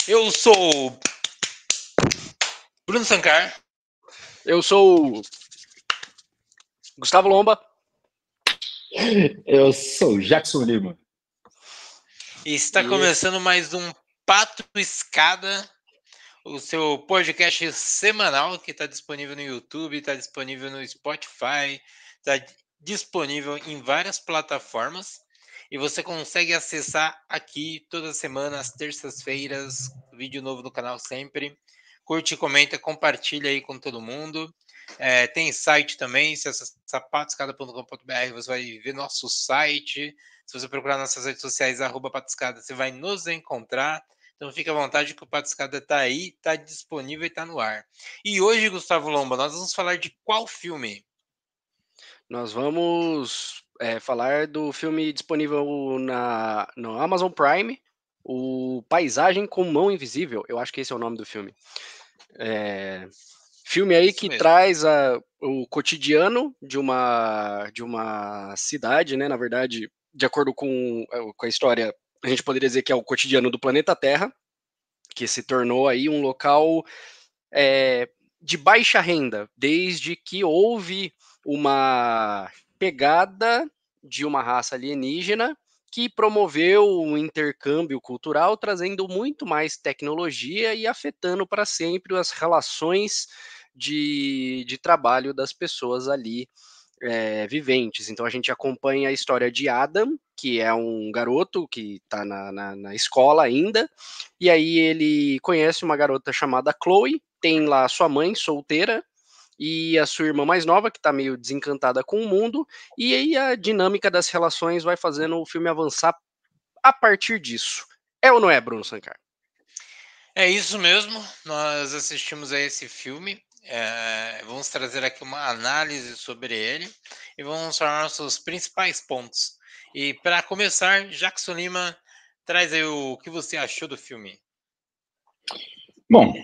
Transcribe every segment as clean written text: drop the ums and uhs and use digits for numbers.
Eu sou Bruno Sancar. Eu sou o Gustavo Lomba. Eu sou Jackson Lima. E está começando mais um Pato Escada, o seu podcast semanal que está disponível no YouTube, está disponível no Spotify, está disponível em várias plataformas. E você consegue acessar aqui toda semana, às terças-feiras, vídeo novo no canal sempre. Curte, comenta, compartilha aí com todo mundo. Tem site também, se acessar patoscada.com.br, você vai ver nosso site. Se você procurar nossas redes sociais, @patoscada, você vai nos encontrar. Então fique à vontade que o Patiscada está aí, está disponível e está no ar. E hoje, Gustavo Lomba, nós vamos falar de qual filme? Nós vamos falar do filme disponível no Amazon Prime, o Paisagem com Mão Invisível. Eu acho que esse é o nome do filme. Filme aí Isso que mesmo. traz o cotidiano de uma cidade, né? Na verdade, de acordo com a história, a gente poderia dizer que é o cotidiano do planeta Terra, que se tornou aí um local de baixa renda, desde que houve uma pegada de uma raça alienígena que promoveu um intercâmbio cultural, trazendo muito mais tecnologia e afetando para sempre as relações de trabalho das pessoas ali viventes. Então a gente acompanha a história de Adam, que é um garoto que está na escola ainda, e aí ele conhece uma garota chamada Chloe, tem lá sua mãe solteira e a sua irmã mais nova, que está meio desencantada com o mundo, e aí a dinâmica das relações vai fazendo o filme avançar a partir disso. É ou não é, Bruno Sancar? É isso mesmo, nós assistimos a esse filme. Vamos trazer aqui uma análise sobre ele e vamos falar nossos principais pontos. E para começar, Jackson Lima, traz aí o que você achou do filme. Bom,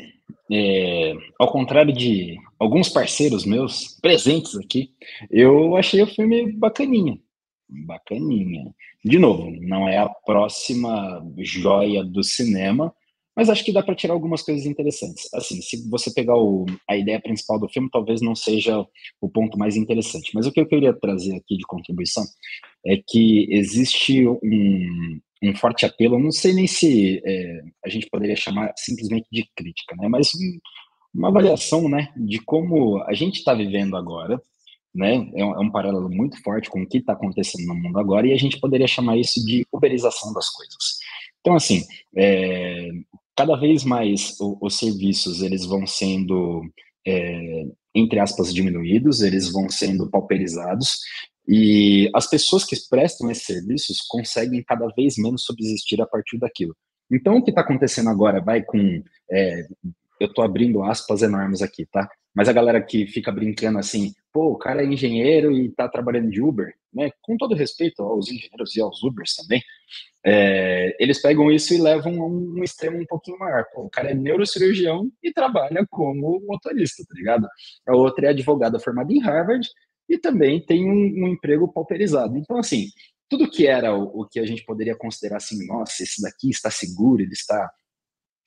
ao contrário de alguns parceiros meus presentes aqui, eu achei o filme bacaninha. Bacaninha. De novo, não é a próxima joia do cinema, mas acho que dá para tirar algumas coisas interessantes. Assim, se você pegar a ideia principal do filme, talvez não seja o ponto mais interessante. Mas o que eu queria trazer aqui de contribuição é que existe um forte apelo, não sei nem se a gente poderia chamar simplesmente de crítica, né? Mas uma avaliação, né, de como a gente está vivendo agora, né? É um paralelo muito forte com o que está acontecendo no mundo agora, e a gente poderia chamar isso de uberização das coisas. Então, assim, cada vez mais os serviços eles vão sendo, entre aspas, diminuídos, eles vão sendo pauperizados, e as pessoas que prestam esses serviços conseguem cada vez menos subsistir a partir daquilo. Então, o que está acontecendo agora vai com. Eu estou abrindo aspas enormes aqui, tá? Mas a galera que fica brincando assim, pô, o cara é engenheiro e está trabalhando de Uber, né? Com todo respeito aos engenheiros e aos Ubers também, eles pegam isso e levam a um extremo um pouquinho maior. Pô, o cara é neurocirurgião e trabalha como motorista, tá ligado? A outra é advogada formada em Harvard e também tem um emprego pauperizado. Então, assim, tudo que era o que a gente poderia considerar assim, nossa, esse daqui está seguro, ele está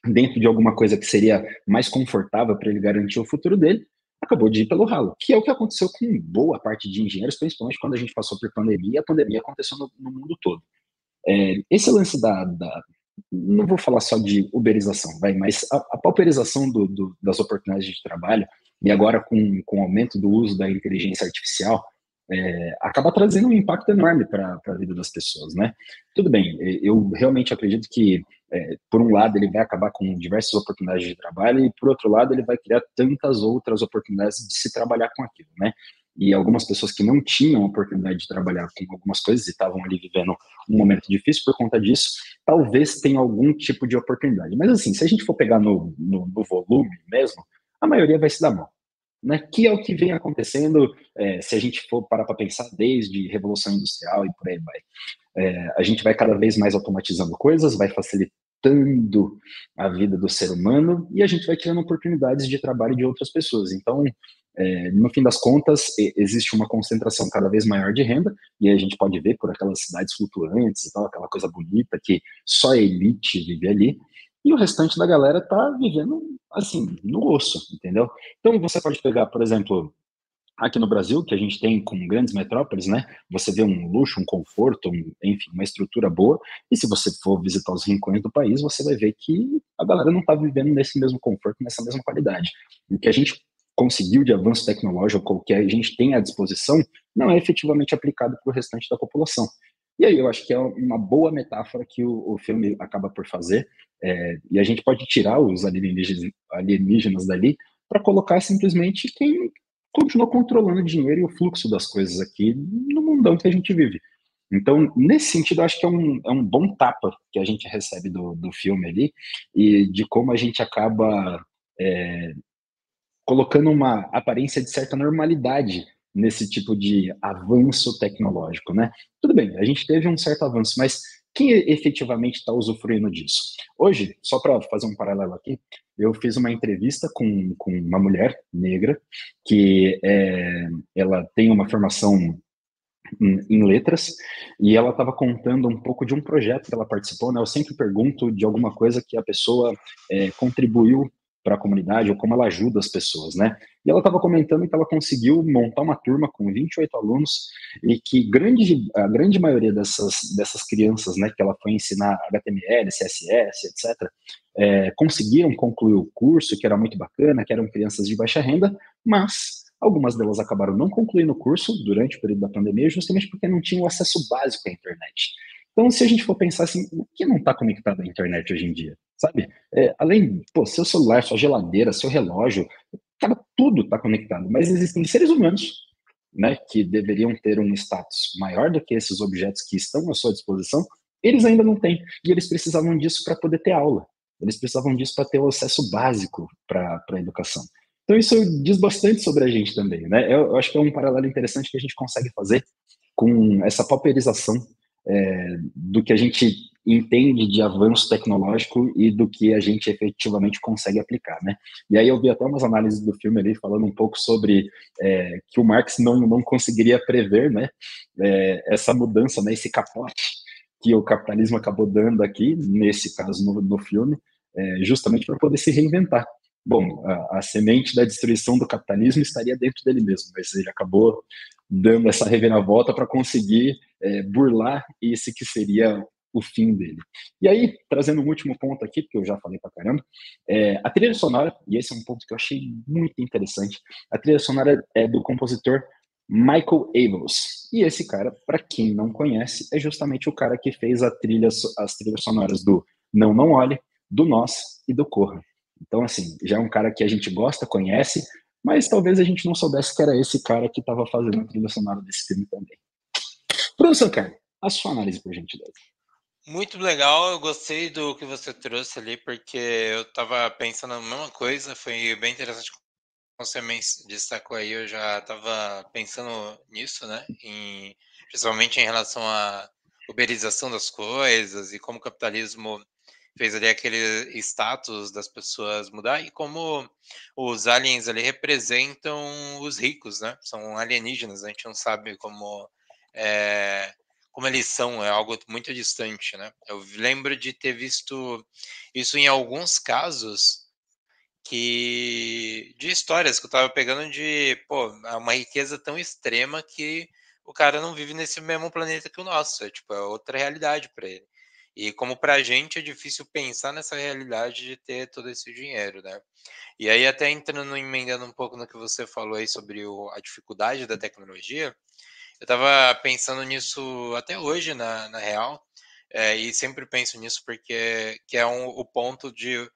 dentro de alguma coisa que seria mais confortável para ele garantir o futuro dele, acabou de ir pelo ralo, que é o que aconteceu com boa parte de engenheiros, principalmente quando a gente passou por pandemia, a pandemia aconteceu no mundo todo. Esse lance não vou falar só de uberização, mas a pauperização das oportunidades de trabalho, e agora com o aumento do uso da inteligência artificial, acaba trazendo um impacto enorme para a vida das pessoas, né? Tudo bem, eu realmente acredito que, por um lado, ele vai acabar com diversas oportunidades de trabalho, e por outro lado, ele vai criar tantas outras oportunidades de se trabalhar com aquilo, né? E algumas pessoas que não tinham oportunidade de trabalhar com algumas coisas e estavam ali vivendo um momento difícil por conta disso, talvez tenha algum tipo de oportunidade. Mas assim, se a gente for pegar no volume mesmo, a maioria vai se dar mal. Né? Que é o que vem acontecendo, se a gente for parar para pensar desde Revolução Industrial e por aí vai. A gente vai cada vez mais automatizando coisas, vai facilitando a vida do ser humano e a gente vai criando oportunidades de trabalho de outras pessoas. Então, no fim das contas, existe uma concentração cada vez maior de renda, e a gente pode ver por aquelas cidades flutuantes e tal, aquela coisa bonita que só a elite vive ali. e o restante da galera tá vivendo, assim, no osso, entendeu? Então você pode pegar, por exemplo, aqui no Brasil, que a gente tem com grandes metrópoles, né? Você vê um luxo, um conforto, enfim, uma estrutura boa. E se você for visitar os rincões do país, você vai ver que a galera não está vivendo nesse mesmo conforto, nessa mesma qualidade. O que a gente conseguiu de avanço tecnológico, o que a gente tem à disposição, não é efetivamente aplicado para o restante da população. E aí eu acho que é uma boa metáfora que o filme acaba por fazer, e a gente pode tirar os alienígenas dali para colocar simplesmente quem continua controlando o dinheiro e o fluxo das coisas aqui no mundão que a gente vive. Então, nesse sentido, eu acho que é um bom tapa que a gente recebe do filme ali, e de como a gente acaba colocando uma aparência de certa normalidade nesse tipo de avanço tecnológico, né? Tudo bem, a gente teve um certo avanço, mas quem efetivamente está usufruindo disso? Hoje, só para fazer um paralelo aqui, eu fiz uma entrevista com uma mulher negra que ela tem uma formação em letras, e ela estava contando um pouco de um projeto que ela participou, né? Eu sempre pergunto de alguma coisa que a pessoa contribuiu para a comunidade ou como ela ajuda as pessoas, né? E ela estava comentando que ela conseguiu montar uma turma com 28 alunos e que a grande maioria dessas crianças, né, que ela foi ensinar HTML, CSS, etc., conseguiram concluir o curso, que era muito bacana, que eram crianças de baixa renda, mas algumas delas acabaram não concluindo o curso durante o período da pandemia, justamente porque não tinham acesso básico à internet. Então, se a gente for pensar assim, o que não está conectado à internet hoje em dia, sabe? Além, pô, seu celular, sua geladeira, seu relógio, cara, tudo está conectado, mas existem seres humanos, né, que deveriam ter um status maior do que esses objetos que estão à sua disposição, eles ainda não têm, e eles precisavam disso para poder ter aula, eles precisavam disso para ter o acesso básico para a educação. Então isso diz bastante sobre a gente também, né? Eu acho que é um paralelo interessante que a gente consegue fazer com essa pauperização do que a gente entende de avanço tecnológico e do que a gente efetivamente consegue aplicar, né? E aí eu vi até umas análises do filme ali falando um pouco sobre que o Marx não conseguiria prever, né? Essa mudança, né? Esse capote que o capitalismo acabou dando aqui, nesse caso no filme, justamente para poder se reinventar. Bom, a semente da destruição do capitalismo estaria dentro dele mesmo, mas ele acabou dando essa reviravolta para conseguir burlar esse que seria o fim dele. E aí, trazendo um último ponto aqui, porque eu já falei pra caramba, a trilha sonora, e esse é um ponto que eu achei muito interessante, a trilha sonora é do compositor Michael Abels. E esse cara, para quem não conhece, é justamente o cara que fez as trilhas sonoras do Não Não Olhe, do Nós e do Corra. Então, assim, já é um cara que a gente gosta, conhece, mas talvez a gente não soubesse que era esse cara que estava fazendo a trilha sonora desse filme também. Professor Karen, a sua análise, por gentileza. Muito legal, eu gostei do que você trouxe ali, porque eu estava pensando na mesma coisa, foi bem interessante como você destacou aí, eu já estava pensando nisso, né? Principalmente em relação à uberização das coisas e como o capitalismo fez ali aquele status das pessoas mudar e como os aliens ali representam os ricos, né? São alienígenas, a gente não sabe como eles são, é algo muito distante, né? Eu lembro de ter visto isso em alguns casos de histórias que eu tava pegando de, pô, uma riqueza tão extrema que o cara não vive nesse mesmo planeta que o nosso, tipo, é outra realidade para ele. E como pra gente é difícil pensar nessa realidade de ter todo esse dinheiro, né? E aí até entrando, emendando um pouco no que você falou aí sobre a dificuldade da tecnologia, eu tava pensando nisso até hoje, na real, e sempre penso nisso porque que é o ponto de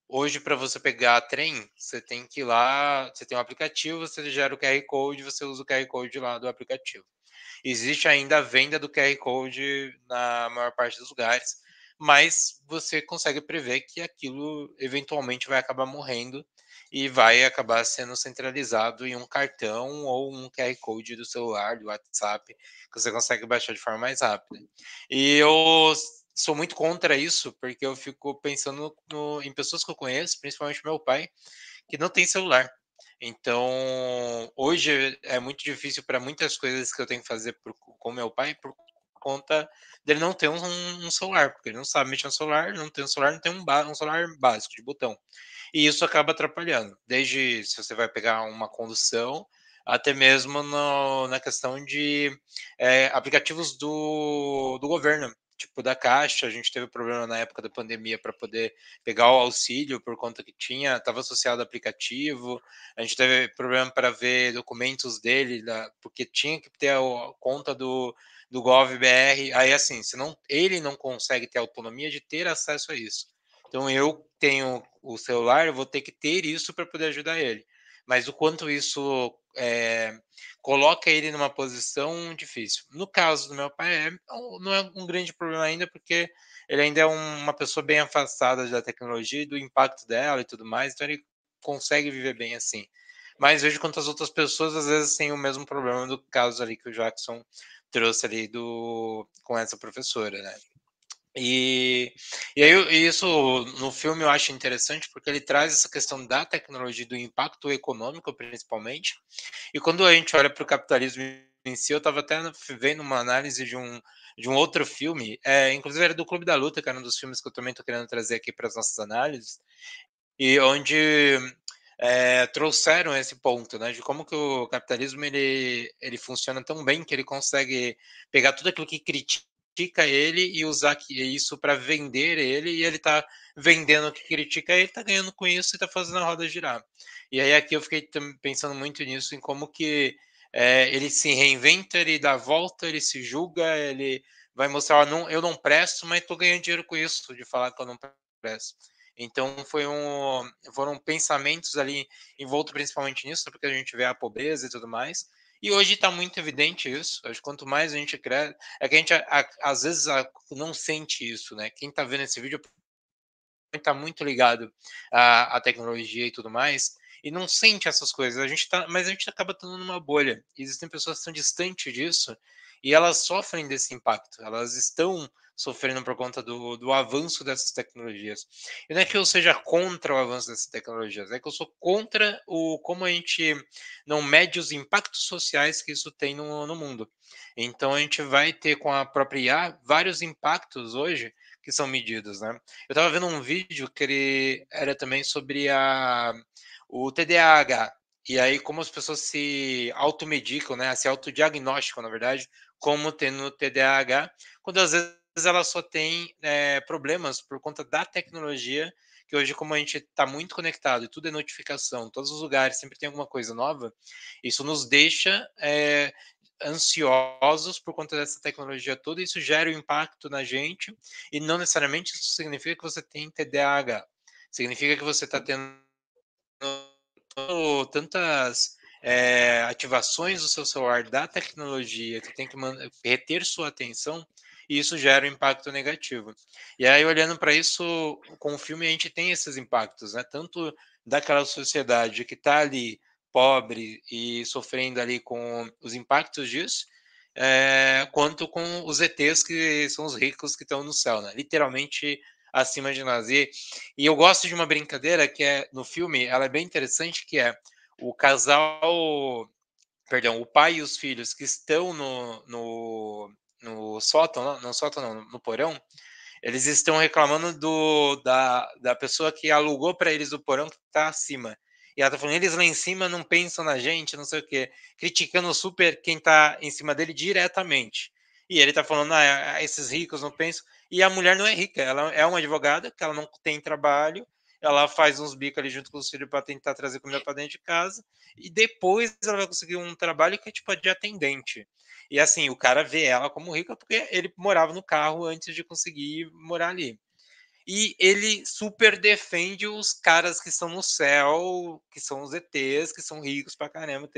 hoje, para você pegar trem, você tem que ir lá, você tem um aplicativo, você gera o QR Code, você usa o QR Code lá do aplicativo. Existe ainda a venda do QR Code na maior parte dos lugares, mas você consegue prever que aquilo eventualmente vai acabar morrendo e vai acabar sendo centralizado em um cartão ou um QR Code do celular, do WhatsApp, que você consegue baixar de forma mais rápida. E eu sou muito contra isso, porque eu fico pensando em pessoas que eu conheço, principalmente meu pai, que não tem celular. Então, hoje é muito difícil para muitas coisas que eu tenho que fazer com meu pai por conta dele não ter um celular, porque ele não sabe mexer no celular, não tem um celular, não tem um celular básico de botão. E isso acaba atrapalhando, desde se você vai pegar uma condução, até mesmo na questão de aplicativos do governo, tipo da Caixa. A gente teve problema na época da pandemia para poder pegar o auxílio por conta que estava associado ao aplicativo. A gente teve problema para ver documentos dele, porque tinha que ter a conta do GovBR. Aí, assim, ele não consegue ter autonomia de ter acesso a isso. Então, eu tenho o celular, eu vou ter que ter isso para poder ajudar ele. Mas o quanto isso coloca ele numa posição difícil. No caso do meu pai, não é um grande problema ainda, porque ele ainda é uma pessoa bem afastada da tecnologia e do impacto dela e tudo mais, então ele consegue viver bem assim. Mas vejo quantas outras pessoas às vezes têm o mesmo problema do caso ali que o Jackson trouxe ali com essa professora, né? E aí, isso no filme eu acho interessante porque ele traz essa questão da tecnologia, do impacto econômico principalmente. E quando a gente olha para o capitalismo em si, eu estava até vendo uma análise de um outro filme, inclusive era do Clube da Luta, que era um dos filmes que eu também estou querendo trazer aqui para as nossas análises, e onde trouxeram esse ponto, né, de como que o capitalismo ele funciona tão bem que ele consegue pegar tudo aquilo que critica ele e usar isso para vender ele, e ele está vendendo o que critica ele, está ganhando com isso e está fazendo a roda girar. E aí aqui eu fiquei pensando muito nisso, em como que ele se reinventa, ele dá a volta, ele se julga, ele vai mostrar, não, eu não presto, mas estou ganhando dinheiro com isso, de falar que eu não presto. Então foram pensamentos ali envoltos principalmente nisso, porque a gente vê a pobreza e tudo mais. E hoje está muito evidente isso. Acho que quanto mais a gente cresce, é que a gente às vezes não sente isso, né? Quem está vendo esse vídeo está muito ligado à tecnologia e tudo mais, e não sente essas coisas. Mas a gente acaba estando numa bolha. Existem pessoas que estão distantes disso e elas sofrem desse impacto. Elas estão sofrendo por conta do avanço dessas tecnologias. E não é que eu seja contra o avanço dessas tecnologias, é que eu sou contra como a gente não mede os impactos sociais que isso tem no mundo. Então a gente vai ter com a própria IA vários impactos hoje que são medidos, né? Eu estava vendo um vídeo que ele era também sobre o TDAH. E aí, como as pessoas se automedicam, né? Se autodiagnosticam, na verdade, como tendo TDAH, quando às vezes ela só tem problemas por conta da tecnologia, que hoje, como a gente está muito conectado e tudo é notificação, todos os lugares sempre tem alguma coisa nova, isso nos deixa ansiosos por conta dessa tecnologia toda, isso gera um impacto na gente, e não necessariamente isso significa que você tem TDAH. Significa que você está tendo tantas ativações do seu celular da tecnologia que tem que reter sua atenção, e isso gera um impacto negativo. E aí, olhando para isso, com o filme a gente tem esses impactos, né? Tanto daquela sociedade que está ali pobre e sofrendo ali com os impactos disso, quanto com os ETs, que são os ricos que estão no céu, né? Literalmente acima de nós. E eu gosto de uma brincadeira que é no filme, ela é bem interessante, que é o casal, perdão, o pai e os filhos que estão no sótão, não, sótão não, no porão, eles estão reclamando da pessoa que alugou para eles o porão que está acima. E ela tá falando, eles lá em cima não pensam na gente, não sei o quê, criticando super quem tá em cima dele diretamente. E ele tá falando, esses ricos não pensam. E a mulher não é rica, ela é uma advogada, que ela não tem trabalho, ela faz uns bicos ali junto com os filhos para tentar trazer comida para dentro de casa, e depois ela vai conseguir um trabalho que é tipo de atendente. E assim, o cara vê ela como rica porque ele morava no carro antes de conseguir morar ali. E ele super defende os caras que estão no céu, que são os ETs, que são ricos pra caramba,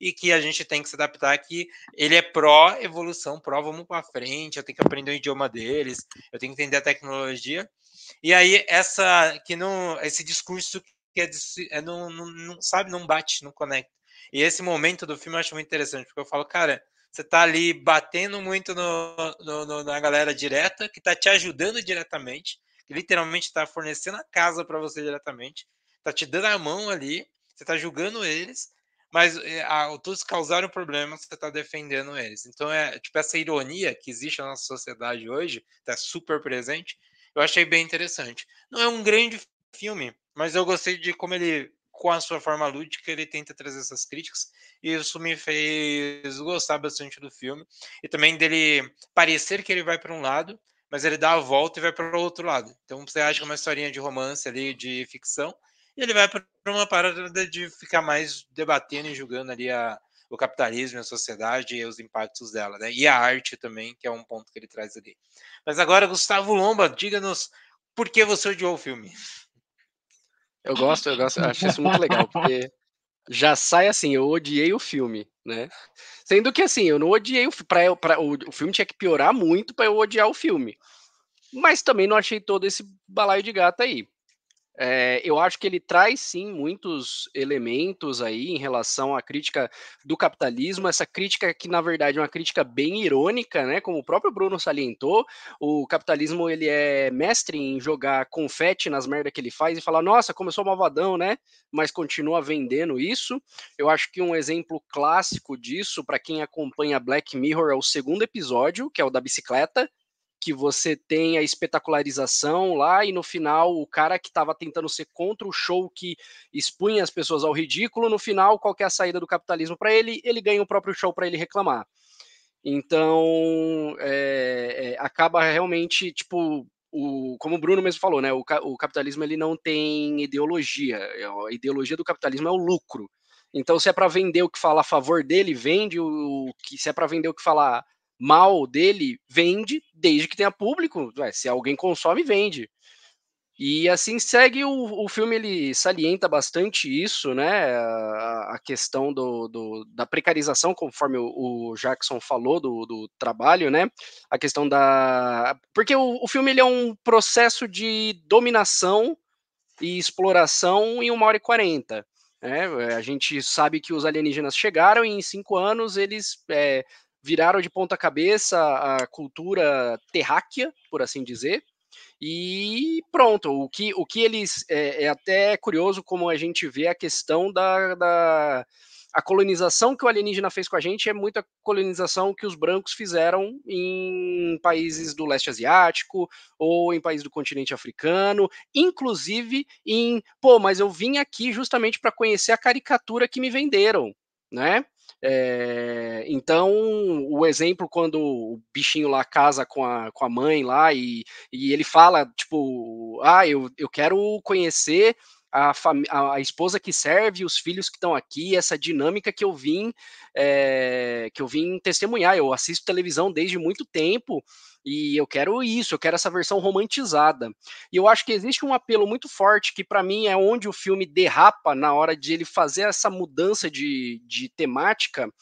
e que a gente tem que se adaptar, que ele é pró-evolução, pró-vamos pra frente, eu tenho que aprender o idioma deles, eu tenho que entender a tecnologia. E aí, esse discurso que não, sabe, não bate, não conecta. E esse momento do filme eu acho muito interessante, porque eu falo, cara, você tá ali batendo muito na galera direta, que tá te ajudando diretamente, que literalmente tá fornecendo a casa para você diretamente, tá te dando a mão ali, você tá julgando eles, mas todos causaram problemas, você está defendendo eles. Então, tipo, essa ironia que existe na nossa sociedade hoje, está super presente, eu achei bem interessante. Não é um grande filme, mas eu gostei de como ele, com a sua forma lúdica, ele tenta trazer essas críticas, e isso me fez gostar bastante do filme, e também dele parecer que ele vai para um lado, mas ele dá a volta e vai para o outro lado. Então você acha que é uma historinha de romance ali, de ficção, e ele vai para uma parada de ficar mais debatendo e julgando ali o capitalismo, a sociedade e os impactos dela, né? E a arte também, que é um ponto que ele traz ali. Mas agora, Gustavo Lomba, diga-nos por que você odiou o filme. Eu gosto, acho isso muito legal, porque já sai assim, eu odiei o filme, né? Sendo que assim, eu não odiei o filme tinha que piorar muito para eu odiar o filme. Mas também não achei todo esse balaio de gato aí. Eu acho que ele traz sim muitos elementos aí em relação à crítica do capitalismo, essa crítica que na verdade é uma crítica bem irônica, né? Como o próprio Bruno salientou, o capitalismo ele é mestre em jogar confete nas merdas que ele faz e falar, nossa, como eu sou malvadão, né? Mas continua vendendo isso. Eu acho que um exemplo clássico disso, para quem acompanha Black Mirror, é o segundo episódio, que é o da bicicleta, que você tem a espetacularização lá e no final o cara que estava tentando ser contra o show que expunha as pessoas ao ridículo, no final qual que é a saída do capitalismo para ele? Ele ganha o próprio show para ele reclamar. Então acaba realmente tipo como o Bruno mesmo falou, né? O capitalismo ele não tem ideologia. A ideologia do capitalismo é o lucro. Então, se é para vender o que fala a favor dele, vende se é para vender o que fala mal dele, vende, desde que tenha público. Se alguém consome, vende. E assim segue o filme, ele salienta bastante isso, né? A questão da precarização, conforme o Jackson falou, do trabalho, né? A questão da. Porque o filme ele é um processo de dominação e exploração em 1h40. Né? A gente sabe que os alienígenas chegaram e em 5 anos eles viraram de ponta cabeça a cultura terráquea, por assim dizer. E pronto, o que eles. É até curioso como a gente vê a questão a colonização que o alienígena fez com a gente é muita colonização que os brancos fizeram em países do leste asiático ou em países do continente africano, inclusive mas eu vim aqui justamente para conhecer a caricatura que me venderam, né? Então, o exemplo quando o bichinho lá casa com a mãe lá e ele fala, tipo, eu quero conhecer a esposa que serve, os filhos que estão aqui, essa dinâmica que eu vim testemunhar. Eu assisto televisão desde muito tempo e eu quero isso, eu quero essa versão romantizada. E eu acho que existe um apelo muito forte que para mim é onde o filme derrapa na hora de ele fazer essa mudança de temática,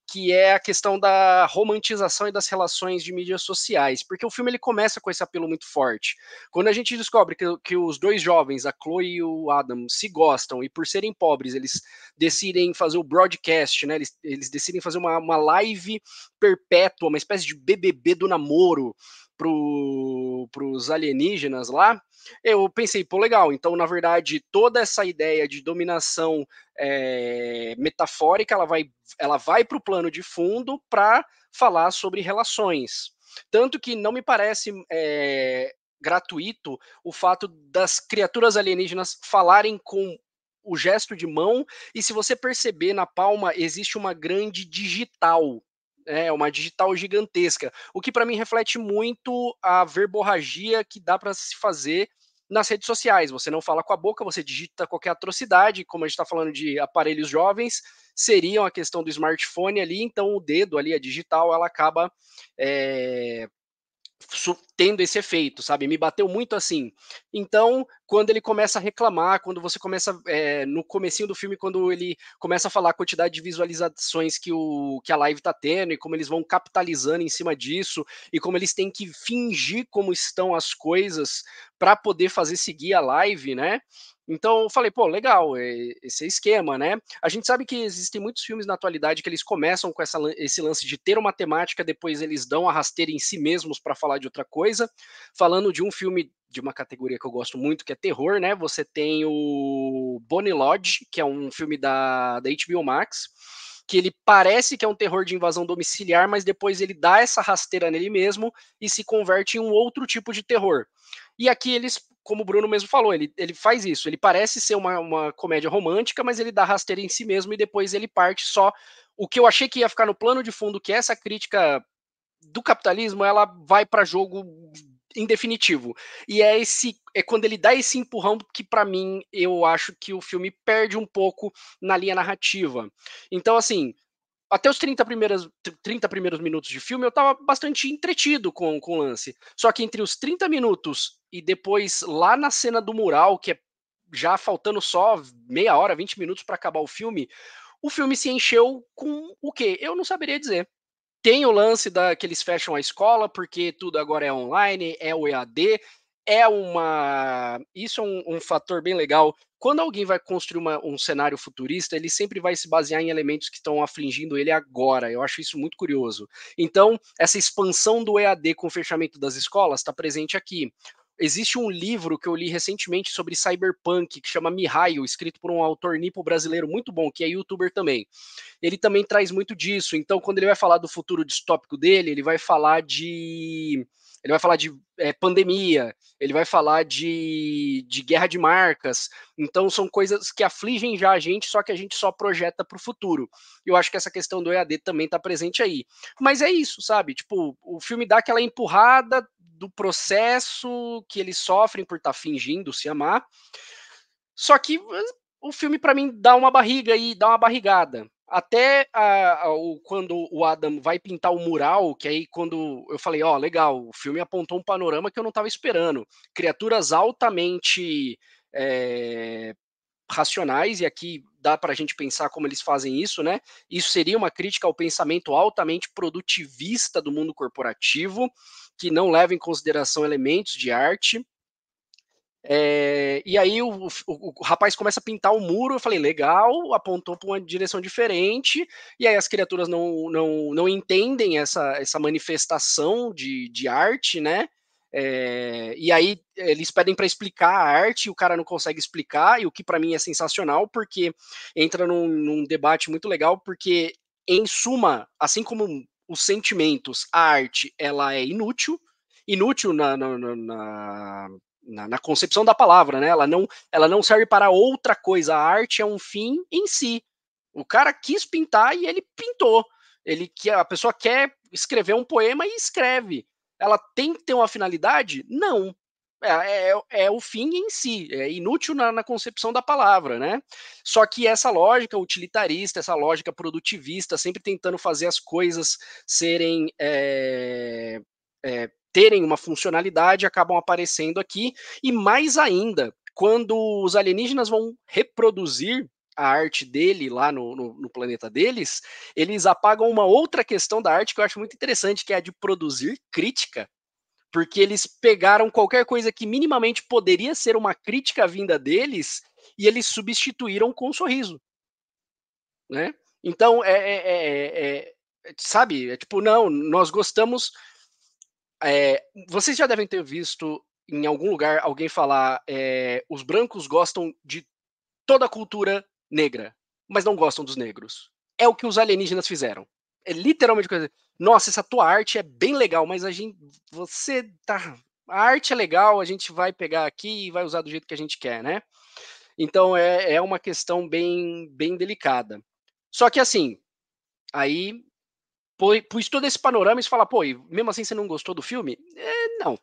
que é a questão da romantização e das relações de mídias sociais, porque o filme ele começa com esse apelo muito forte. Quando a gente descobre que os dois jovens, a Chloe e o Adam, se gostam e por serem pobres eles decidem fazer o broadcast, né? Eles decidem fazer uma live perpétua, uma espécie de BBB do namoro pros alienígenas lá, eu pensei, pô, legal, então na verdade toda essa ideia de dominação metafórica, ela vai para o plano de fundo para falar sobre relações. Tanto que não me parece gratuito o fato das criaturas alienígenas falarem com o gesto de mão, e se você perceber, na palma existe uma grande digital, uma digital gigantesca, o que para mim reflete muito a verborragia que dá para se fazer nas redes sociais. Você não fala com a boca, você digita qualquer atrocidade, como a gente está falando de aparelhos jovens, seriam a questão do smartphone ali, então o dedo ali, a digital, ela acaba tendo esse efeito, sabe? Me bateu muito assim. Então, quando ele começa a reclamar, quando você começa, no comecinho do filme, quando ele começa a falar a quantidade de visualizações que a live tá tendo e como eles vão capitalizando em cima disso e como eles têm que fingir como estão as coisas para poder fazer seguir a live, né? Então eu falei, pô, legal, esse esquema, né? A gente sabe que existem muitos filmes na atualidade que eles começam com esse lance de ter uma temática, depois eles dão a rasteira em si mesmos para falar de outra coisa. Falando de um filme de uma categoria que eu gosto muito, que é terror, né? Você tem o Bonnie Lodge, que é um filme da HBO Max, que ele parece que é um terror de invasão domiciliar, mas depois ele dá essa rasteira nele mesmo e se converte em um outro tipo de terror. E aqui eles, como o Bruno mesmo falou, ele faz isso, ele parece ser uma comédia romântica, mas ele dá rasteira em si mesmo e depois ele parte só. O que eu achei que ia ficar no plano de fundo, que é essa crítica do capitalismo, ela vai para jogo em definitivo. E é quando ele dá esse empurrão que, para mim, eu acho que o filme perde um pouco na linha narrativa. Então, assim, até os 30 primeiros minutos de filme, eu tava bastante entretido com o lance. Só que entre os 30 minutos e depois, lá na cena do mural, que é já faltando só meia hora, 20 minutos para acabar o filme se encheu com o quê? Eu não saberia dizer. Tem o lance que eles fecham a escola, porque tudo agora é online, é o EAD, isso é um fator bem legal. Quando alguém vai construir um cenário futurista, ele sempre vai se basear em elementos que estão afligindo ele agora. Eu acho isso muito curioso. Então, essa expansão do EAD com o fechamento das escolas está presente aqui. Existe um livro que eu li recentemente sobre cyberpunk, que chama Mihail, escrito por um autor nipo brasileiro muito bom, que é youtuber também. Ele também traz muito disso. Então, quando ele vai falar do futuro distópico dele, ele vai falar de pandemia, ele vai falar de guerra de marcas. Então, são coisas que afligem já a gente, só que a gente só projeta para o futuro. Eu acho que essa questão do EAD também está presente aí. Mas é isso, sabe? Tipo, o filme dá aquela empurrada do processo que eles sofrem por estar fingindo se amar. Só que o filme, para mim, dá uma barriga e dá uma barrigada. Até quando o Adam vai pintar o mural, que aí quando eu falei, ó, legal, o filme apontou um panorama que eu não estava esperando. Criaturas altamente racionais, e aqui dá para a gente pensar como eles fazem isso, né? Isso seria uma crítica ao pensamento altamente produtivista do mundo corporativo, que não leva em consideração elementos de arte. E aí o rapaz começa a pintar o muro, eu falei, legal, apontou para uma direção diferente, e aí as criaturas não entendem essa manifestação de arte, né? E aí eles pedem para explicar a arte, e o cara não consegue explicar, e o que para mim é sensacional, porque entra num debate muito legal, porque em suma, assim como os sentimentos, a arte ela é inútil na concepção da palavra, né? Ela não serve para outra coisa. A arte é um fim em si. O cara quis pintar e ele pintou. A pessoa quer escrever um poema e escreve. Ela tem que ter uma finalidade? Não. É o fim em si, é inútil na concepção da palavra, né? Só que essa lógica utilitarista, essa lógica produtivista, sempre tentando fazer as coisas serem terem uma funcionalidade, acabam aparecendo aqui, e mais ainda, quando os alienígenas vão reproduzir a arte dele lá no planeta deles, eles apagam uma outra questão da arte que eu acho muito interessante, que é a de produzir crítica, porque eles pegaram qualquer coisa que minimamente poderia ser uma crítica vinda deles e eles substituíram com um sorriso, né? Então, sabe, tipo, não, nós gostamos... vocês já devem ter visto em algum lugar alguém falar os brancos gostam de toda a cultura negra, mas não gostam dos negros. É o que os alienígenas fizeram. É literalmente coisa. Nossa, essa tua arte é bem legal, mas a arte é legal, a gente vai pegar aqui e vai usar do jeito que a gente quer, né? Então é uma questão bem, bem delicada. Só que assim, aí pus todo esse panorama e você fala, pô, e mesmo assim você não gostou do filme? Não.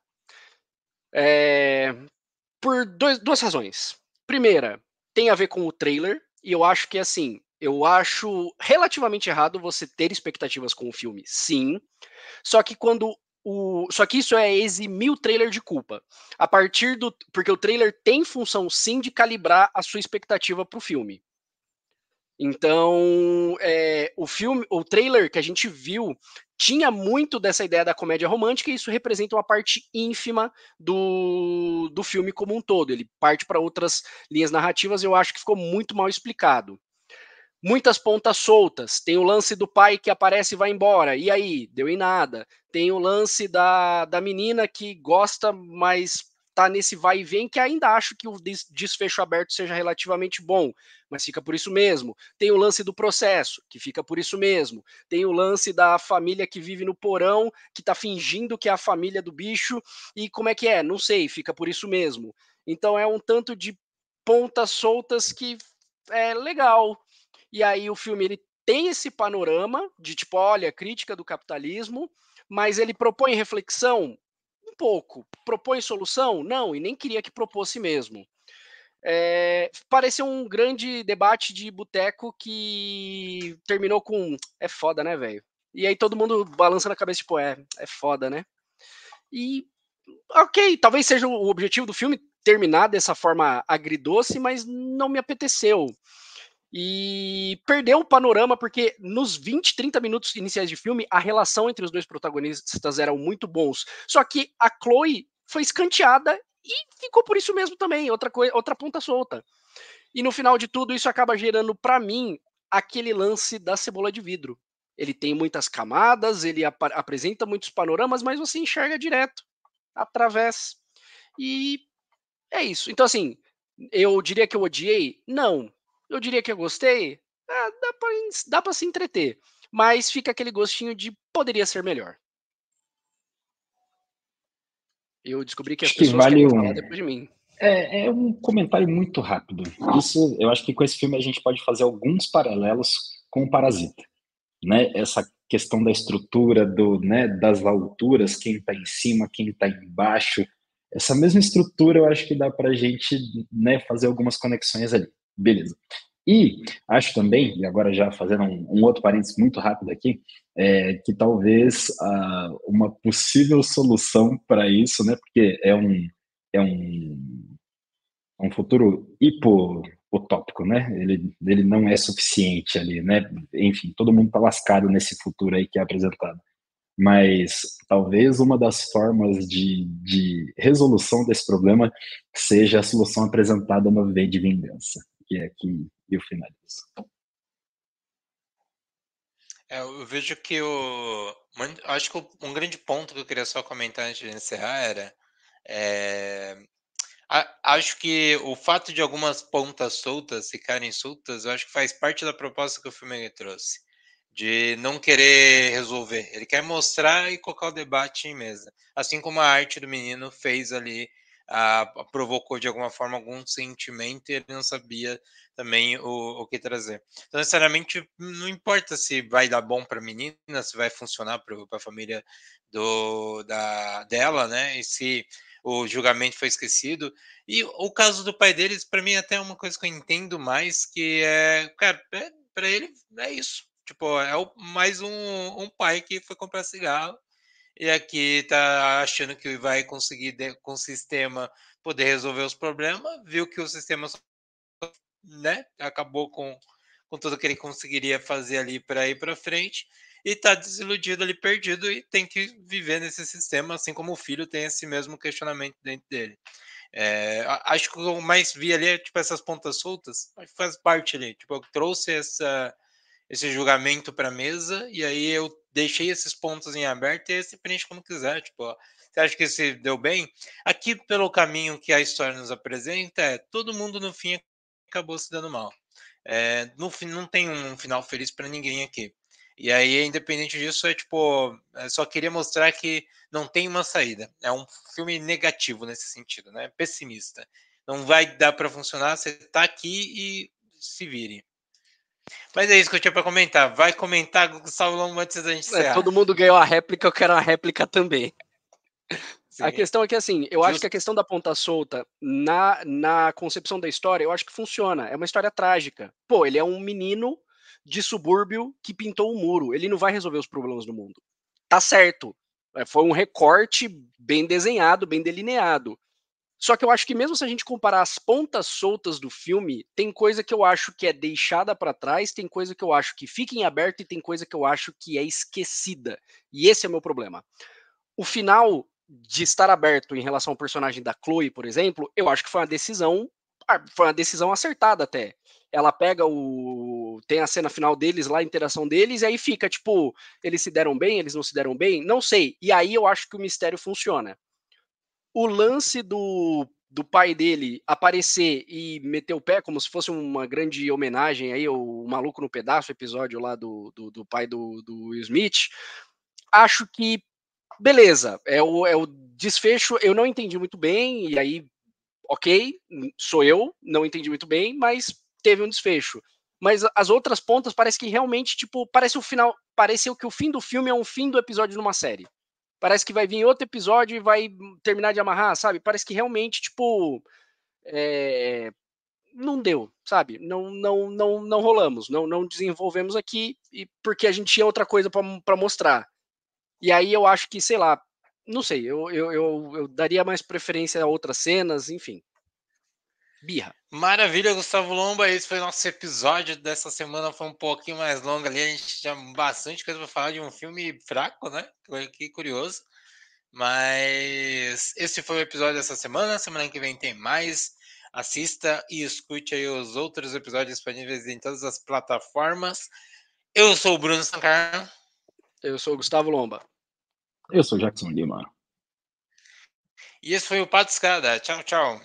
Por duas razões. Primeira, tem a ver com o trailer, e eu acho que assim, eu acho relativamente errado você ter expectativas com o filme, sim. Só que só que isso é eximir o trailer de culpa. Porque o trailer tem função sim de calibrar a sua expectativa para o filme. Então, o trailer que a gente viu tinha muito dessa ideia da comédia romântica, e isso representa uma parte ínfima do filme como um todo. Ele parte para outras linhas narrativas, e eu acho que ficou muito mal explicado. Muitas pontas soltas. Tem o lance do pai que aparece e vai embora. E aí? Deu em nada. Tem o lance da menina que gosta, mas tá nesse vai e vem que ainda acho que o desfecho aberto seja relativamente bom, mas fica por isso mesmo. Tem o lance do processo, que fica por isso mesmo. Tem o lance da família que vive no porão, que tá fingindo que é a família do bicho, e como é que é? Não sei, fica por isso mesmo. Então é um tanto de pontas soltas que é legal. E aí o filme ele tem esse panorama de tipo, olha, crítica do capitalismo, mas ele propõe reflexão um pouco. Propõe solução? Não, e nem queria que propôsse mesmo. Pareceu um grande debate de boteco que terminou com é foda, né, velho? E aí todo mundo balançando a cabeça, tipo, é foda, né? E ok, talvez seja o objetivo do filme terminar dessa forma agridoce, mas não me apeteceu. E perdeu o panorama, porque nos 20, 30 minutos iniciais de filme, a relação entre os dois protagonistas eram muito bons. Só que a Chloe foi escanteada e ficou por isso mesmo também, outra ponta solta. E no final de tudo, isso acaba gerando, para mim, aquele lance da cebola de vidro. Ele tem muitas camadas, ele apresenta muitos panoramas, mas você enxerga direto, através. E é isso. Então, assim, eu diria que eu odiei? Não. Eu diria que eu gostei? Dá pra se entreter. Mas fica aquele gostinho de poderia ser melhor. Eu descobri que as Acho que pessoas vale querem falar depois de mim. É um comentário muito rápido. Isso, eu acho que com esse filme a gente pode fazer alguns paralelos com o Parasita, né? Essa questão da estrutura, né, das alturas, quem está em cima, quem está embaixo. Essa mesma estrutura eu acho que dá para a gente, né, fazer algumas conexões ali. Beleza. E acho também, e agora já fazendo um outro parênteses muito rápido aqui, que talvez uma possível solução para isso, né, porque é um futuro hipo-utópico, né? Ele não é suficiente ali, né? Enfim, todo mundo está lascado nesse futuro aí que é apresentado. Mas talvez uma das formas de resolução desse problema seja a solução apresentada no V de Vingança, que é aqui e o finalizo. Eu vejo que acho que um grande ponto que eu queria só comentar antes de encerrar era acho que o fato de algumas pontas soltas ficarem soltas, eu acho que faz parte da proposta que o filme trouxe. De não querer resolver. Ele quer mostrar e colocar o debate em mesa. Assim como a arte do menino fez ali, provocou de alguma forma algum sentimento e ele não sabia também o que trazer. Então, necessariamente, não importa se vai dar bom para a menina, se vai funcionar para a família dela, né? E se o julgamento foi esquecido. E o caso do pai deles, para mim, até é uma coisa que eu entendo mais, que cara, para ele é isso. Tipo, mais um pai que foi comprar cigarro e aqui tá achando que vai conseguir, com o sistema, poder resolver os problemas, viu que o sistema, né, acabou com tudo que ele conseguiria fazer ali para ir para frente e tá desiludido ali, perdido e tem que viver nesse sistema, assim como o filho tem esse mesmo questionamento dentro dele. Acho que o que eu mais vi ali é tipo essas pontas soltas, faz parte ali, tipo, eu trouxe esse julgamento para a mesa e aí eu deixei esses pontos em aberto e aí você preenche como quiser, tipo, ó, você acha que se deu bem? Aqui, pelo caminho que a história nos apresenta, todo mundo no fim acabou se dando mal. No fim, não tem um final feliz para ninguém aqui. E aí, independente disso, tipo, só queria mostrar que não tem uma saída. É um filme negativo nesse sentido, né? Pessimista. Não vai dar para funcionar, você tá aqui e se vire. Mas é isso que eu tinha para comentar. Vai comentar, Saulão, antes da gente encerrar. Todo mundo ganhou a réplica, eu quero a réplica também. Sim. A questão é que, assim, eu acho que a questão da ponta solta, na concepção da história, eu acho que funciona. É uma história trágica. Pô, ele é um menino de subúrbio que pintou um muro. Ele não vai resolver os problemas do mundo. Tá certo. Foi um recorte bem desenhado, bem delineado. Só que eu acho que mesmo se a gente comparar as pontas soltas do filme, tem coisa que eu acho que é deixada para trás, tem coisa que eu acho que fica em aberto e tem coisa que eu acho que é esquecida. E esse é o meu problema. O final de estar aberto em relação ao personagem da Chloe, por exemplo, eu acho que foi uma decisão acertada até. Ela pega tem a cena final deles lá, a interação deles, e aí fica, tipo, eles se deram bem, eles não se deram bem? Não sei. E aí eu acho que o mistério funciona. o lance do pai dele aparecer e meter o pé, como se fosse uma grande homenagem aí, o Maluco no Pedaço, o episódio lá do pai do Will Smith, acho que, beleza, é o desfecho, eu não entendi muito bem, e aí, ok, sou eu, não entendi muito bem, mas teve um desfecho. Mas as outras pontas parece que realmente, tipo, parece que o fim do filme é um fim do episódio numa série. Parece que vai vir outro episódio e vai terminar de amarrar, sabe? Parece que realmente, tipo, não deu, sabe? Não rolamos, não desenvolvemos aqui, e porque a gente tinha outra coisa para mostrar. E aí eu acho que, sei lá, não sei, eu daria mais preferência a outras cenas, enfim. Birra. Maravilha, Gustavo Lomba. Esse foi o nosso episódio dessa semana. Foi um pouquinho mais longo ali. A gente tinha bastante coisa para falar de um filme fraco, né? Que curioso. Mas esse foi o episódio dessa semana. Semana que vem tem mais. Assista e escute aí os outros episódios disponíveis em todas as plataformas. Eu sou o Bruno Sancar. Eu sou o Gustavo Lomba. Eu sou o Jackson Lima. E esse foi o Pato Escada. Tchau, tchau.